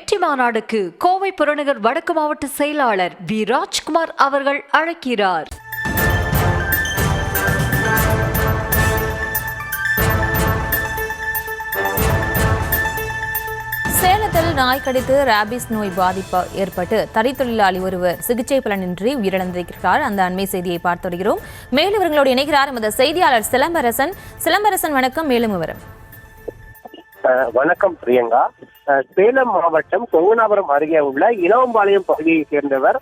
வெற்றி மாநாடுக்கு கோவை புறநகர் வடக்கு மாவட்ட செயலாளர் வி ராஜ்குமார் அவர்கள் அழைக்கிறார். சேலத்தில் நாய் கடித்து ராபிஸ் நோய் பாதிப்பு ஏற்பட்டு தறித்தொழிலாளி ஒருவர் சிகிச்சை பலனின்றி உயிரிழந்திருக்கிறார். அந்த அண்மை செய்தியை பார்த்து வருகிறோம். மேலும் இவர்களோடு இணைகிறார் எமது செய்தியாளர் சிலம்பரசன். வணக்கம். மேலும் விவரம். வணக்கம் பிரியங்கா. சேலம் மாவட்டம் கொங்கனாபுரம் அருகே உள்ள இளவம்பாளையம் பகுதியை சேர்ந்தவர்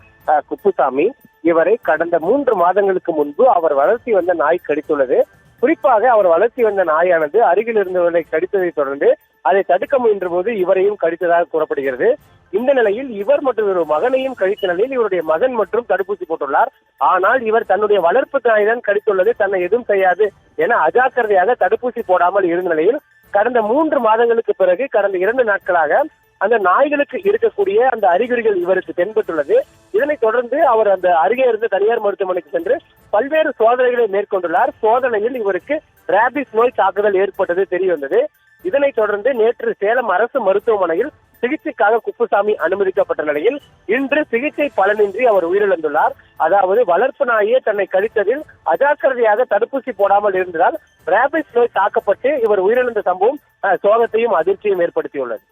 குப்புசாமி. இவரை கடந்த 3 மாதங்களுக்கு முன்பு அவர் வளர்த்தி வந்த நாய் கடித்துள்ளது. குறிப்பாக அவர் வளர்த்தி வந்த நாயானது அருகில் இருந்தவர்களை கடித்ததை தொடர்ந்து அதை தடுக்க முயன்ற போது இவரையும் கடித்ததாக கூறப்படுகிறது. இந்த நிலையில் இவர் மற்றும் ஒரு மகனையும் கடித்த நிலையில் இவருடைய மகன் மற்றும் தடுப்பூசி போட்டுள்ளார். ஆனால் இவர் தன்னுடைய வளர்ப்பு நாய்தான் கடித்துள்ளது, தன்னை எதுவும் செய்யாது என அஜாக்கிரதையாக தடுப்பூசி போடாமல் இருந்த நிலையில் கடந்த 3 மாதங்களுக்கு பிறகு கடந்த 2 நாட்களாக அந்த நாய்களுக்கு இருக்கக்கூடிய அந்த அறிகுறிகள் இவருக்கு தென்பட்டுள்ளது. இதனைத் தொடர்ந்து அவர் அந்த அருகே இருந்த தனியார் மருத்துவமனைக்கு சென்று பல்வேறு சோதனைகளை மேற்கொண்டுள்ளார். சோதனையில் இவருக்கு ராபிஸ் நோய் தாக்குதல் ஏற்பட்டது தெரிய வந்தது. இதனைத் தொடர்ந்து நேற்று சேலம் அரசு மருத்துவமனையில் சிகிச்சைக்காக குப்புசாமி அனுமதிக்கப்பட்ட நிலையில் இன்று சிகிச்சை பலனின்றி அவர் உயிரிழந்துள்ளார். அதாவது வளர்ப்பு நாயே தன்னை கடித்ததில் அஜாக்கிரதையாக தடுப்பூசி போடாமல் இருந்ததால் ராபிஸ் நோய் தாக்கப்பட்டு இவர் உயிரிழந்த சம்பவம் சோகத்தையும் அதிர்ச்சியும் ஏற்படுத்தியுள்ளது.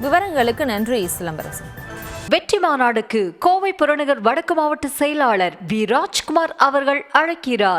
விவரங்களுக்கு நன்றி சிலம்பரசன். வெற்றி மாநாடுக்கு கோவை புறநகர் வடக்கு மாவட்ட செயலாளர் வி ராஜ்குமார் அவர்கள் அழைக்கிறார்.